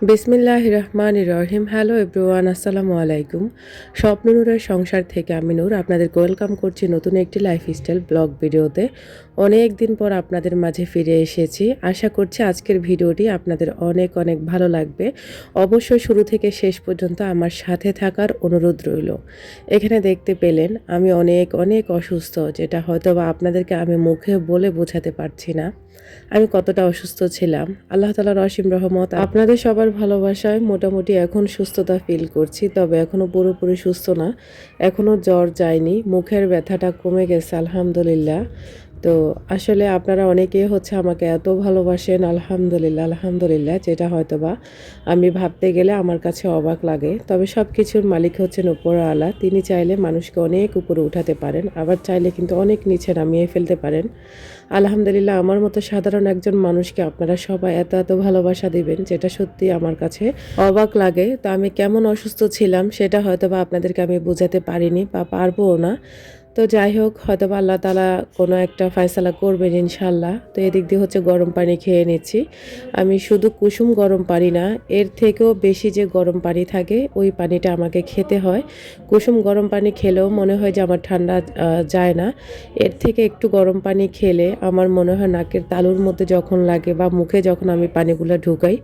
বিসমিল্লাহির রহমানির রহিম। Hello everyone, আসসালামু আলাইকুম। স্বপ্ননূরের সংসার থেকে আমি নূর আপনাদেরকে ওয়েলকাম করছি নতুন একটি লাইফস্টাইল ব্লগ ভিডিওতে। অনেক দিন পর আপনাদের মাঝে ফিরে এসেছি। আশা করছি আজকের ভিডিওটি আপনাদের অনেক অনেক ভালো লাগবে। অবশ্যই শুরু থেকে শেষ পর্যন্ত আমার সাথে থাকার অনুরোধ রইল। এখানে দেখতে পেলেন আমি অনেক অনেক অসুস্থ, যেটা হয়তো বা আপনাদেরকে আমি মুখে বলে বোঝাতে পারছি না আমি কতটা অসুস্থ ছিলাম। আল্লাহ তাআলার অসীম রহমত, আপনাদের সবার ভালোবাসায় মোটামুটি এখন সুস্থতা ফিল করছি, তবে এখনও পুরোপুরি সুস্থ না। এখনও জ্বর যায়নি, মুখের ব্যথাটা কমে গেছে আলহামদুলিল্লাহ। তো আসলে আপনারা অনেকেই আমাকে এত ভালোবাসেন, আলহামদুলিল্লাহ আলহামদুলিল্লাহ, যেটা হয়তোবা আমি ভাবতে গেলে আমার কাছে অবাক লাগে। তবে সব কিছুর মালিক হচ্ছেন উপরওয়ালা। তিনি চাইলে মানুষকে অনেক উপরে উঠাতে পারেন, আবার চাইলে কিন্তু অনেক নিচে নামিয়ে ফেলতে পারেন। আলহামদুলিল্লাহ, আমার মতো সাধারণ একজন মানুষকে আপনারা সবাই এত এত ভালোবাসা দিবেন, যেটা সত্যি আমার কাছে অবাক লাগে। তো আমি কেমন অসুস্থ ছিলাম সেটা হয়তোবা আপনাদেরকে আমি বোঝাতে পারিনি বা পারবও না। তো যাই হোক, হয়তোবা আল্লাহ তাআলা কোনো একটা ফয়সালা করবেন ইনশাআল্লাহ। তো এদিক দিয়ে গরম পানি খেয়ে নিচ্ছি। আমি শুধু কুসুম গরম পানি না, এর থেকেও বেশি যে গরম পানি থাকে ওই পানিটা আমাকে খেতে হয়। কুসুম গরম পানি খেলেও মনে হয় যে আমার ঠান্ডা যায় না। এর থেকে একটু গরম পানি খেলে আমার মনে হয় নাকের তালুর মধ্যে যখন লাগে বা মুখে যখন আমি পানিগুলো ঢুকাই,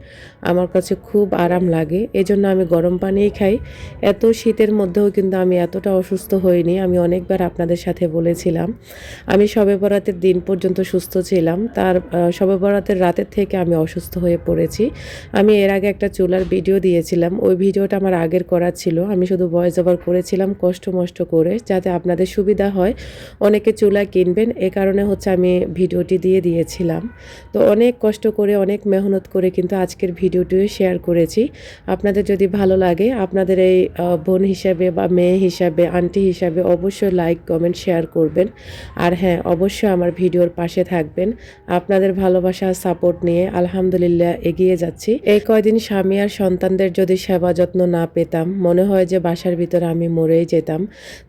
আমার কাছে খুব আরাম লাগে। এজন্য আমি গরম পানিই খাই। এত শীতের মধ্যেও কিন্তু আমি এতটা অসুস্থ হইনি। আমি অনেকবার আপনাদের সাথে বলেছিলাম আমি শবে বরাতের দিন পর্যন্ত সুস্থ ছিলাম, তার শবে বরাতের রাতের থেকে আমি অসুস্থ হয়ে পড়েছি। আমি এর আগে একটা চুলার ভিডিও দিয়েছিলাম, ওই ভিডিওটা আমার আগের করা ছিল। আমি শুধু ভয়েস ওভার করেছিলাম কষ্ট মষ্ট করে, যাতে আপনাদের সুবিধা হয়। অনেকে চুলা কিনবেন, এ কারণে আমি ভিডিওটি দিয়ে দিয়েছিলাম। তো অনেক কষ্ট করে অনেক মেহনত করে কিন্তু আজকের ভিডিওটিও শেয়ার করেছি। আপনাদের যদি ভালো লাগে, আপনাদের এই বোন হিসাবে বা মেয়ে হিসাবে, আন্টি হিসাবে অবশ্যই লাইক কমেন্ট শেয়ার করবেন। আর হ্যাঁ, অবশ্যই আমার ভিডিওর পাশে থাকবেন। আপনাদের ভালোবাসা সাপোর্ট নিয়ে আলহামদুলিল্লাহ এগিয়ে যাচ্ছি। এই কয়দিন স্বামী আর সন্তানদের যদি সেবা যত্ন না পেতাম, মনে হয় যে বাসার ভিতরে আমি মরেই যেতাম।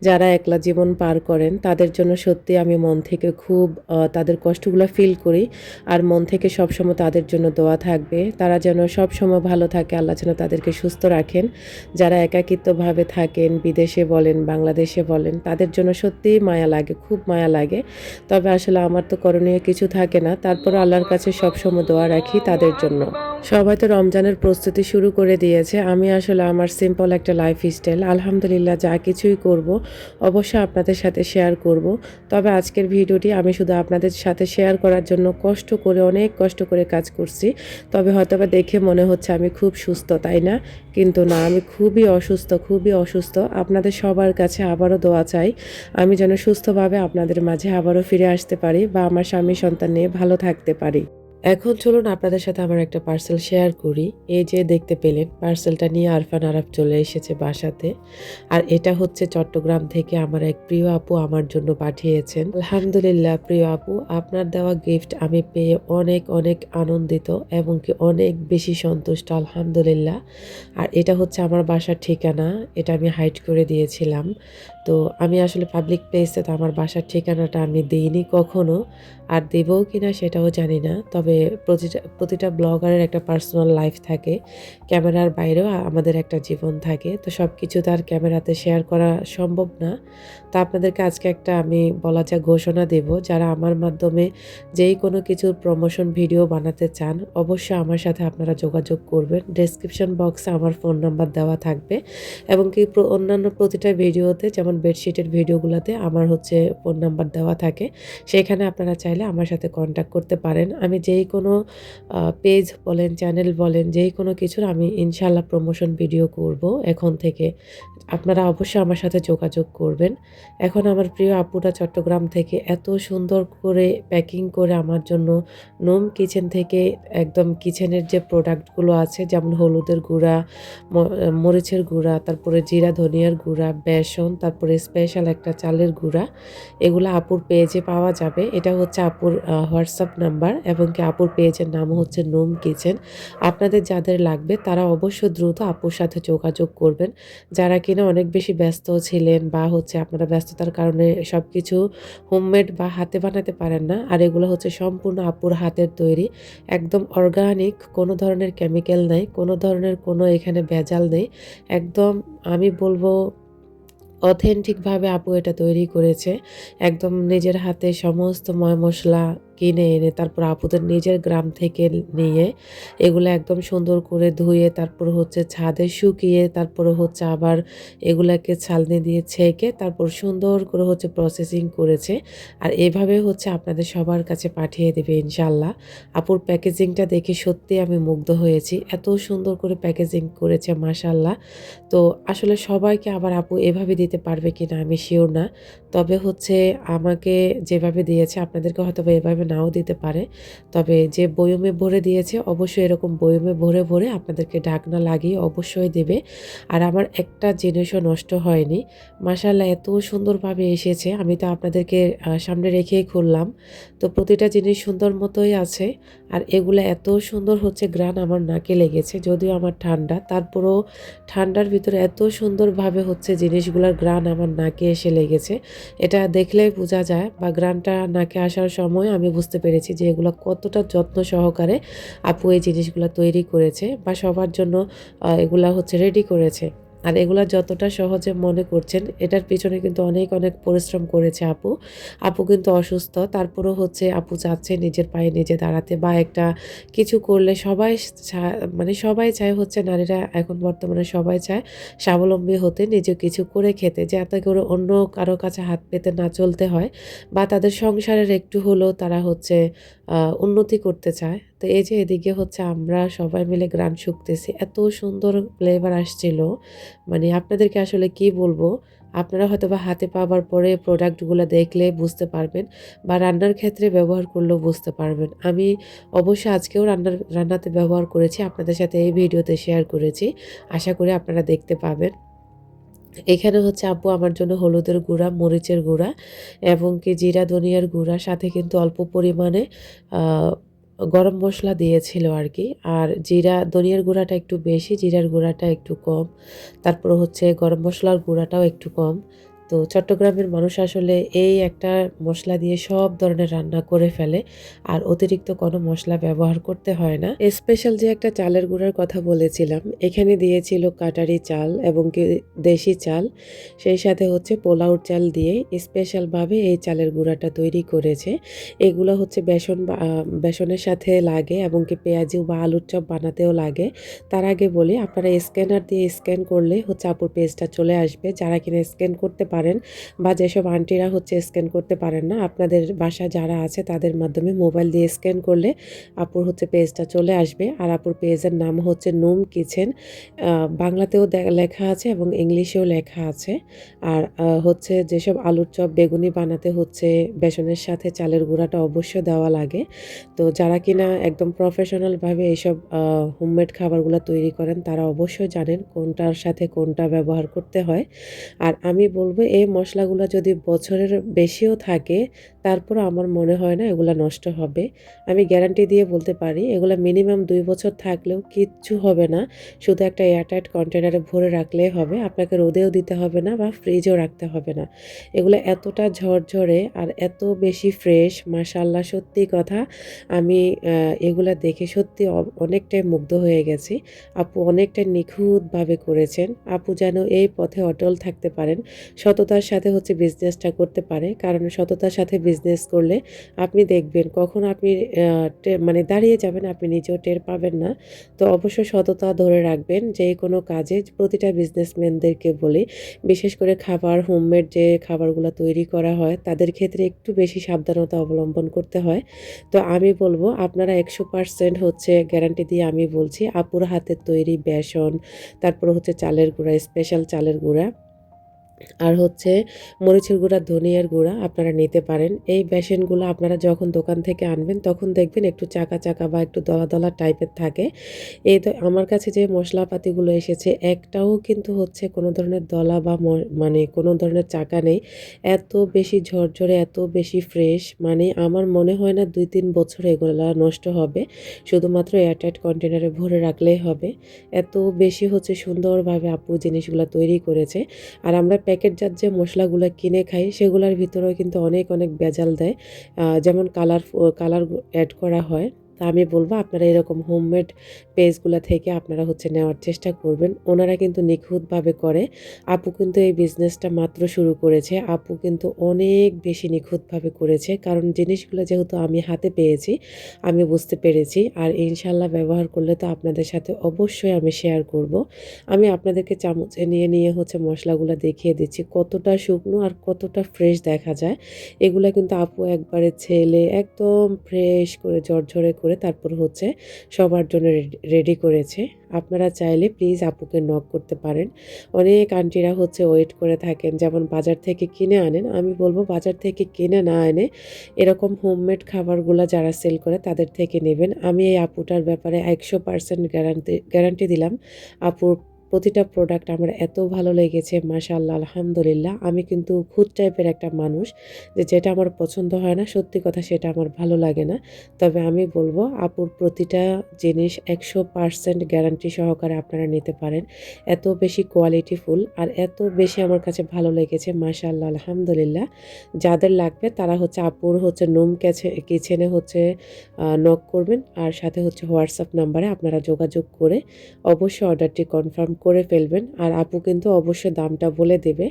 যারা একলা জীবন পার করেন তাদের জন্য সত্যি আমি মন থেকে খুব তাদের কষ্টগুলো ফিল করি। আর মন থেকে সবসময় তাদের জন্য দোয়া থাকবে, তারা যেন সবসময় ভালো থাকে, আল্লাহ যেন তাদেরকে সুস্থ রাখেন। যারা একাকিত্বভাবে থাকেন, বিদেশে বলেন বাংলাদেশে বলেন, তাদের জন্য সত্যিই মায়া লাগে, খুব মায়া লাগে। তবে আসলে আমার তো করণীয় কিছু থাকে না, তারপরও আল্লাহর কাছে সবসময় দোয়া রাখি তাদের জন্য। সবাই তো রমজানের প্রস্তুতি শুরু করে দিয়েছে। আমি আসলে আমার সিম্পল একটা লাইফস্টাইল, আলহামদুলিল্লাহ যা কিছুই করব অবশ্যই আপনাদের সাথে শেয়ার করব। তবে আজকের ভিডিওটি আমি শুধু আপনাদের সাথে শেয়ার করার জন্য কষ্ট করে, অনেক কষ্ট করে কাজ করছি। তবে হয়তোবা দেখে মনে হচ্ছে আমি খুব সুস্থ, তাই না? কিন্তু না, আমি খুবই অসুস্থ, খুবই অসুস্থ। আপনাদের সবার কাছে আবারও দোয়া চাই আমি যেন সুস্থভাবে আপনাদের মাঝে আবারও ফিরে আসতে পারি বা আমার স্বামী সন্তান নিয়ে ভালো থাকতে পারি। এখন চলুন আপনাদের সাথে আমার একটা পার্সেল শেয়ার করি। এই যে দেখতে পেলেন, পার্সেলটা নিয়ে আরফান আরাফ চলে এসেছে বাসাতে। আর এটা চট্টগ্রাম থেকে আমার এক প্রিয় আপু আমার জন্য পাঠিয়েছেন। আলহামদুলিল্লাহ প্রিয় আপু, আপনার দেওয়া গিফট আমি পেয়ে অনেক অনেক আনন্দিত এবং কি অনেক বেশি সন্তুষ্ট আলহামদুলিল্লাহ। আর এটা আমার বাসার ঠিকানা, এটা আমি হাইড করে দিয়েছিলাম। তো আমি আসলে পাবলিক প্লেসে তো আমার বাসার ঠিকানাটা আমি দিইনি কখনো, আর দেবও কিনা সেটাও জানি না। তবে প্রতিটা ব্লগারের একটা পার্সোনাল লাইফ থাকে, ক্যামেরার বাইরেও আমাদের একটা জীবন থাকে। তো সব কিছু তার ক্যামেরাতে শেয়ার করা সম্ভব না। তো আপনাদেরকে আজকে একটা আমি বলা যায় ঘোষণা দেব, যারা আমার মাধ্যমে যেই কোনো কিছুর প্রমোশন ভিডিও বানাতে চান অবশ্যই আমার সাথে আপনারা যোগাযোগ করবেন। ডেসক্রিপশন বক্সে আমার ফোন নাম্বার দেওয়া থাকবে এবং কি অন্যান্য প্রতিটা ভিডিওতে, যেমন বেডশিটের ভিডিওগুলোতে আমার ফোন নাম্বার দেওয়া থাকে। সেখানে আপনারা চাইলে আমার সাথে কন্ট্যাক্ট করতে পারেন। আমি যেই কোনো পেজ বলেন, চ্যানেল বলেন, যেই কোনো কিছুর আমি ইনশাআল্লাহ প্রমোশন ভিডিও করব এখন থেকে। আপনারা অবশ্যই আমার সাথে যোগাযোগ করবেন। এখন আমার প্রিয় আপুটা চট্টগ্রাম থেকে এত সুন্দর করে প্যাকিং করে আমার জন্য নোম কিচেন থেকে একদম কিচেনের যে প্রোডাক্টগুলো আছে, যেমন হলুদের গুঁড়া, মরিচের গুঁড়া, তারপরে জিরা ধনিয়ার গুঁড়া, বেসন, তারপরে স্পেশাল একটা চালের গুঁড়া, এগুলো আপুর পেজে পাওয়া যাবে। এটা আপুর হোয়াটসঅ্যাপ নাম্বার এবং কি আপুর পেজের নাম নোম কিচেন। আপনাদের যাদের লাগবে তারা অবশ্য দ্রুত আপুর সাথে যোগাযোগ করবেন। যারা কিনা অনেক বেশি ব্যস্ত ছিলেন বা আপনারা ব্যস্ততার কারণে সব কিছু হোমমেড বা হাতে বানাতে পারেন না। আর এগুলো হচ্ছে সম্পূর্ণ আপুর হাতের তৈরি, একদম অর্গানিক, কোনো ধরনের কেমিক্যাল নেই, কোনো ধরনের কোনো এখানে ভেজাল নেই। একদম আমি বলবো অথেন্টিকভাবে আপু এটা তৈরি করেছে। একদম নিজের হাতে সমস্ত মশলা কিনে এনে তারপর আপুদের নিজের গ্রাম থেকে নিয়ে এগুলো একদম সুন্দর করে ধুয়ে তারপর হচ্ছে ছাদে শুকিয়ে তারপরে হচ্ছে আবার এগুলাকে ছালনি দিয়ে ছেঁকে তারপর সুন্দর করে হচ্ছে প্রসেসিং করেছে। আর এভাবে হচ্ছে আপনাদের সবার কাছে পাঠিয়ে দেবে ইনশাআল্লাহ। আপুর প্যাকেজিংটা দেখে সত্যিই আমি মুগ্ধ হয়েছি। এত সুন্দর করে প্যাকেজিং করেছে মাশাআল্লাহ। তো আসলে সবাইকে আবার আপু এভাবে দিতে পারবে কিনা আমি সিউর না। তবে হচ্ছে আমাকে যেভাবে দিয়েছে আপনাদেরকে হয়তোবা এভাবে নাও দিতে পারে। তবে যে বয়মে ভরে দিয়েছে অবশ্যই এরকম বয়মে ভরে, ভরে আপনাদেরকে ঢাকনা লাগিয়ে অবশ্যই দেবে। আর আমার একটা জিনিসও নষ্ট হয়নি। মাশাআল্লাহ এত সুন্দরভাবে এসেছে। আমি তো আপনাদেরকে সামনে রেখেই খুললাম। তো প্রতিটা জিনিস সুন্দর মতোই আছে। আর এগুলা এত সুন্দর হচ্ছে ঘ্রাণ আমার নাকে লেগেছে। যদিও আমার ঠান্ডা, তারপরেও ঠান্ডার ভিতরে এত সুন্দরভাবে হচ্ছে জিনিসগুলার ঘ্রাণ আমার নাকে এসে লেগেছে। এটা দেখলেই বোঝা যায় বা ঘ্রাণটা নাকে আসার সময় আমি বুঝতে পেরেছি যে এগুলা কতটা যত্ন সহকারে আপু এই জিনিসগুলা তৈরি করেছে বা সবার জন্য এগুলা হচ্ছে রেডি করেছে। আর এগুলা যতটা সহজে মনে করছেন এটার পিছনে কিন্তু অনেক, অনেক পরিশ্রম করেছে আপু। আপু কিন্তু অসুস্থ, তারপরেও হচ্ছে আপু চাচ্ছে নিজের পায়ে নিজে দাঁড়াতে বা একটা কিছু করলে সবাই মানে সবাই চায় হচ্ছে নারীরা এখন বর্তমানে সবাই চায় স্বাবলম্বী হতে, নিজে কিছু করে খেতে, যাতে করে অন্য কারো কাছে হাত পেতে না চলতে হয় বা তাদের সংসারের একটু হলেও তারা হচ্ছে উন্নতি করতে চায়। তো এই যে এদিকে হচ্ছে আমরা সবাই মিলে গ্রান শুঁকতেছি। এত সুন্দর ফ্লেভার আসছিল, মানে আপনাদেরকে আসলে কি বলবো? আপনারা হয়তোবা হাতে পাবার পরে প্রোডাক্টগুলো দেখলে বুঝতে পারবেন বা রান্নার ক্ষেত্রে ব্যবহার করলেও বুঝতে পারবেন। আমি অবশ্যই আজকেও রান্নাতে ব্যবহার করেছি। আপনাদের সাথে এই ভিডিওতে শেয়ার করেছি। আশা করি আপনারা দেখতে পাবেন। এখানে হচ্ছে আব্বু আমার জন্য হলুদের গুঁড়া, মরিচের গুঁড়া এবং কি জিরা ধনিয়ার গুঁড়া সাথে কিন্তু অল্প পরিমাণে আ গরম মসলা দিয়েছিল আরকি। আর জিরা ধনিয়ার গুঁড়াটা একটু বেশি, জিরার গুঁড়াটা একটু কম। তারপরে হচ্ছে গরম মসলার গুঁড়াটাও একটু কম। তো চট্টগ্রামের মানুষ আসলে এই একটা মসলা দিয়ে সব ধরনের রান্না করে ফেলে। আর অতিরিক্ত কোনো মসলা ব্যবহার করতে হয় না। স্পেশাল যে একটা চালের গুঁড়ার কথা বলেছিলাম, এখানে দিয়েছিল কাটারি চাল এবং কি দেশি চাল। সেই সাথে হচ্ছে পোলাওর চাল দিয়ে স্পেশালভাবে এই চালের গুঁড়াটা তৈরি করেছে। এগুলো হচ্ছে বেসনের সাথে লাগে এবং কি পেঁয়াজু বা আলুর চপ বানাতেও লাগে। তার আগে বলি আপনারা স্ক্যানার দিয়ে স্ক্যান করলে হচ্ছে আপুর পেজটা চলে আসবে। যারা কিনা স্ক্যান করতে পারেন বা যেসব আন্টিরা হচ্ছে স্ক্যান করতে পারেন না, আপনাদের বাসায় যারা আছে তাদের মাধ্যমে মোবাইল দিয়ে স্ক্যান করলে আপুর হচ্ছে পেজটা চলে আসবে। আর আপুর পেজের নাম হচ্ছে নুম কিচেন। বাংলাতেও লেখা আছে এবং ইংলিশেও লেখা আছে। আর হচ্ছে যেসব আলুর চপ বেগুনি বানাতে হচ্ছে বেসনের সাথে চালের গুঁড়াটা অবশ্যই দেওয়া লাগে। তো যারা কিনা একদম প্রফেশনালভাবে এইসব হোমমেড খাবারগুলো তৈরি করেন তারা অবশ্যই জানেন কোনটার সাথে কোনটা ব্যবহার করতে হয়। আর আমি বলব এই মশলাগুলো যদি বছরের বেশিও থাকে তারপরও আমার মনে হয় না এগুলা নষ্ট হবে। আমি গ্যারান্টি দিয়ে বলতে পারি এগুলা মিনিমাম ২ বছর থাকলেও কিচ্ছু হবে না। শুধু একটা এয়ারটাইট কন্টেনারে ভরে রাখলেই হবে। আপনাকে রোদেও দিতে হবে না বা ফ্রিজেও রাখতে হবে না। এগুলো এতটা ঝরঝরে আর এত বেশি ফ্রেশ, মাশাআল্লাহ সত্যি কথা। আমি এগুলা দেখে সত্যি অনেকটাই মুগ্ধ হয়ে গেছি। আপু অনেকটাই নিখুঁতভাবে করেছেন। আপু যেন এই পথে অটল থাকতে পারেন। সততার সাথে হচ্ছে বিজনেসটা করতে পারে। কারণ সততার সাথে বিজনেস করলে আপনি দেখবেন কখন আপনি মানে দাঁড়িয়ে যাবেন আপনি নিজেও টের পাবেন না। তো অবশ্যই সততা ধরে রাখবেন যেকোনো কাজে। প্রতিটা বিজনেসম্যানদেরকে বলি, বিশেষ করে খাবার হোমমেড যে খাবারগুলা তৈরি করা হয় তাদের ক্ষেত্রে একটু বেশি সাবধানতা অবলম্বন করতে হয়। তো আমি বলব আপনারা ১০০% হচ্ছে গ্যারান্টি দিয়ে আমি বলছি আপুর হাতের তৈরি বেসন, তারপরে হচ্ছে চালের গুঁড়া, স্পেশাল চালের গুঁড়া আর হচ্ছে মরিচের গুঁড়া, ধনিয়ার গুঁড়া আপনারা নিতে পারেন। এই বেসনগুলো আপনারা যখন দোকান থেকে আনবেন তখন দেখবেন একটু চাকা, চাকা বা একটু দলা, দলা টাইপের থাকে। এই তো আমার কাছে যে মশলাপাতিগুলো এসেছে একটাও কিন্তু হচ্ছে কোনো ধরনের দলা বা মানে কোনো ধরনের চাকা নেই। এত বেশি ঝরঝরে, এত বেশি ফ্রেশ, মানে আমার মনে হয় না ২-৩ বছর এগুলা নষ্ট হবে। শুধুমাত্র এয়ারটাইট কন্টেনারে ভরে রাখলেই হবে। এত বেশি হচ্ছে সুন্দরভাবে আপু জিনিসগুলা তৈরি করেছে। আর আমরা প্যাকেটজাত যে মশলাগুলো কিনে খাই সেগুলোর ভিতরেও কিন্তু অনেক অনেক ভেজাল দেয়, যেমন কালার অ্যাড করা হয়। তা আমি বলব আপনারা এরকম হোমমেড পেজগুলো থেকে আপনারা হচ্ছে নেওয়ার চেষ্টা করবেন। ওনারা কিন্তু নিখুঁতভাবে করে। আপু কিন্তু এই বিজনেসটা মাত্র শুরু করেছে। আপু কিন্তু অনেক বেশি নিখুঁতভাবে করেছে। কারণ জিনিসগুলো যেহেতু আমি হাতে পেয়েছি, আমি বুঝতে পেরেছি। আর ইনশাল্লাহ ব্যবহার করলে তো আপনাদের সাথে অবশ্যই আমি শেয়ার করব। আমি আপনাদেরকে চামচে নিয়ে নিয়ে হচ্ছে মশলাগুলো দেখিয়ে দিচ্ছি কতটা শুকনো আর কতটা ফ্রেশ দেখা যায়। এগুলা কিন্তু আপু একবারে ছেলে একদম ফ্রেশ করে ঝরঝরে করে তারপর হচ্ছে সবার জন্য রেডি করেছে। আপনারা চাইলে প্লিজ আপুকে নক করতে পারেন। অনেক আন্টিরা হচ্ছে ওয়েট করে থাকেন, যেমন বাজার থেকে কিনে আনেন। আমি বলবো বাজার থেকে কিনে না এনে এরকম হোমমেড খাবারগুলো যারা সেল করে তাদের থেকে নেবেন। আমি এই আপুটার ব্যাপারে 100% গ্যারান্টি দিলাম। আপুর প্রতিটা প্রোডাক্ট আমার এত ভালো লেগেছে, মাশাআল্লাহ আলহামদুলিল্লাহ। আমি কিন্তু খুঁত টাইপের একটা মানুষ, যে যেটা আমার পছন্দ হয় না, সত্যি কথা সেটা আমার ভালো লাগে না। তবে আমি বলবো আপুর প্রতিটা জিনিস 100% গ্যারান্টি সহকারে আপনারা নিতে পারেন। এত বেশি কোয়ালিটিফুল আর এত বেশি আমার কাছে ভালো লেগেছে, মাশাআল্লাহ আলহামদুলিল্লাহ। যাদের লাগবে তারা হচ্ছে আপুর হচ্ছে নোম কিচেনে হচ্ছে নক করবেন, আর সাথে হচ্ছে হোয়াটসঅ্যাপ নাম্বারে আপনারা যোগাযোগ করে অবশ্যই অর্ডারটি কনফার্ম করে ফেলবেন। আর আপু কিন্তু অবশ্যই দামটা বলে দেবে।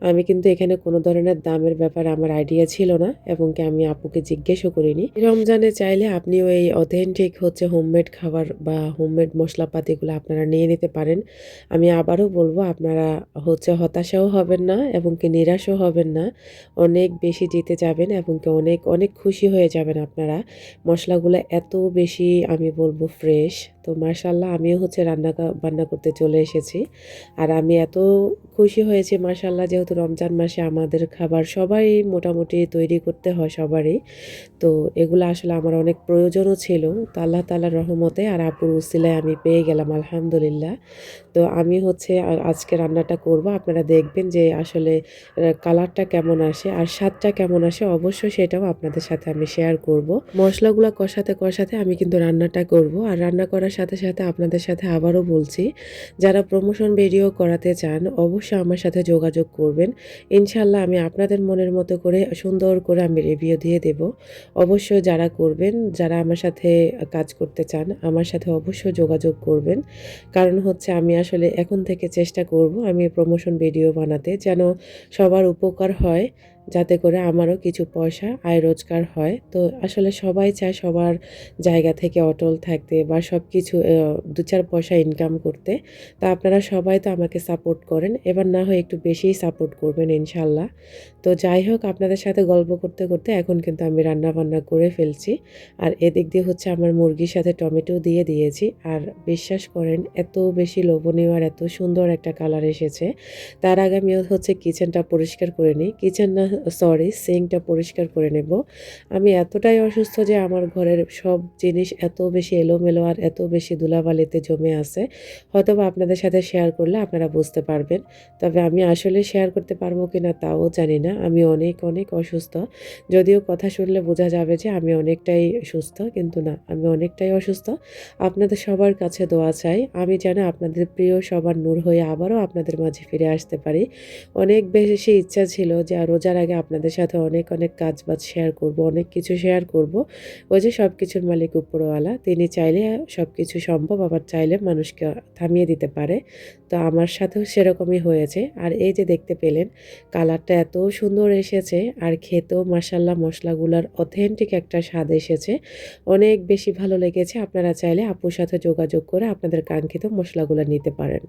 আমি কিন্তু এখানে কোনো ধরনের দামের ব্যাপারে আমার আইডিয়া ছিল না, এবং কি আমি আপুকে জিজ্ঞেসও করিনি। রমজানে চাইলে আপনিও এই অথেন্টিক হচ্ছে হোমমেড খাবার বা হোমমেড মশলাপাতিগুলো আপনারা নিয়ে নিতে পারেন। আমি আবারও বলবো আপনারা হচ্ছে হতাশাও হবেন না এবং কি নিরাশও হবেন না। অনেক বেশি জিতে যাবেন এবং কি অনেক অনেক খুশি হয়ে যাবেন আপনারা। মশলাগুলো এত বেশি আমি বলবো ফ্রেশ। তো মাশাআল্লাহ আমিও হচ্ছে বান্না করতে চলে এসেছি। আর আমি এত খুশি হয়েছি মাশাআল্লাহ, যেহেতু রমজান মাসে আমাদের খাবার সবাই মোটামুটি তৈরি করতে হয় সবারই। তো এগুলো আসলে আমার অনেক প্রয়োজনও ছিল। তো আল্লাহ তাআলার রহমতে আর আপুর উসিলায় আমি পেয়ে গেলাম আলহামদুলিল্লাহ। তো আমি হচ্ছে আজকে রান্নাটা করব। আপনারা দেখবেন যে আসলে কালারটা কেমন আসে আর স্বাদটা কেমন আসে, অবশ্যই সেটাও আপনাদের সাথে আমি শেয়ার করব। মশলাগুলো কষাতে কষাতে আমি কিন্তু রান্নাটা করব। আর রান্না করার সাথে সাথে আপনাদের সাথে আবারও বলছি, যারা প্রমোশন ভিডিও করাতে চান অবশ্যই আমার সাথে যোগাযোগ করবেন। ইনশাল্লাহ আমি আপনাদের মনের মতো করে সুন্দর করে আমি রিভিউ দিয়ে দেব। অবশ্যই যারা করবেন, যারা আমার সাথে কাজ করতে চান আমার সাথে অবশ্যই যোগাযোগ করবেন। কারণ হচ্ছে আমি আসলে এখন থেকে চেষ্টা করব আমি প্রমোশন ভিডিও বানাতে, যেন সবার উপকার হয়, যাতে করে আমারও কিছু পয়সা আয় রোজগার হয়। তো আসলে সবাই চায় সবার জায়গা থেকে অটল থাকতে বা সব কিছু 2-4 পয়সা ইনকাম করতে। তা আপনারা সবাই তো আমাকে সাপোর্ট করেন, এবার না হয় একটু বেশিই সাপোর্ট করবেন ইনশাল্লাহ। তো যাই হোক, আপনাদের সাথে গল্প করতে করতে এখন কিন্তু আমি রান্না বান্না করে ফেলছি। আর এদিক দিয়ে হচ্ছে আমার মুরগির সাথে টমেটো দিয়ে দিয়েছি। আর বিশ্বাস করেন এত বেশি লোভনীয় আর এত সুন্দর একটা কালার এসেছে। তার আগে আমি হচ্ছে কিচেনটা পরিষ্কার করে নিই, কিচেন না সরি সিঙ্কটা পরিষ্কার করে নেব। আমি এতটাই অসুস্থ যে আমার ঘরের সব জিনিস এত বেশি এলোমেলো আর এত বেশি ধুলাবালিতে জমে আছে, হয়তোবা আপনাদের সাথে শেয়ার করলে আপনারা বুঝতে পারবেন। তবে আমি আসলে শেয়ার করতে পারবো কিনা তাও জানি না। আমি অনেক অনেক অসুস্থ, যদিও কথা শুনলে বোঝা যাবে যে আমি অনেকটাই সুস্থ, কিন্তু না, আমি অনেকটাই অসুস্থ। আপনাদের সবার কাছে দোয়া চাই আমি যেন আপনাদের প্রিয় সবার নূর হয়ে আবারও আপনাদের মাঝে ফিরে আসতে পারি। অনেক বেশি ইচ্ছা ছিল যে রোজার আগে আপনাদের সাথে অনেক অনেক কাজবাজ শেয়ার করব, অনেক কিছু শেয়ার করব। ওই যে সব কিছুর মালিক উপরওয়ালা, তিনি চাইলে সব কিছু সম্ভব, আবার চাইলে মানুষকে থামিয়ে দিতে পারে। তো আমার সাথেও সেরকমই হয়েছে। আর এই যে দেখতে পেলেন কালারটা এত সুন্দর এসেছে, আর খেতেও মাশাআল্লাহ মশলাগুলার অথেন্টিক একটা স্বাদ এসেছে, অনেক বেশি ভালো লেগেছে। আপনারা চাইলে আপুর সাথে যোগাযোগ করে আপনাদের কাঙ্ক্ষিত মশলাগুলো নিতে পারেন।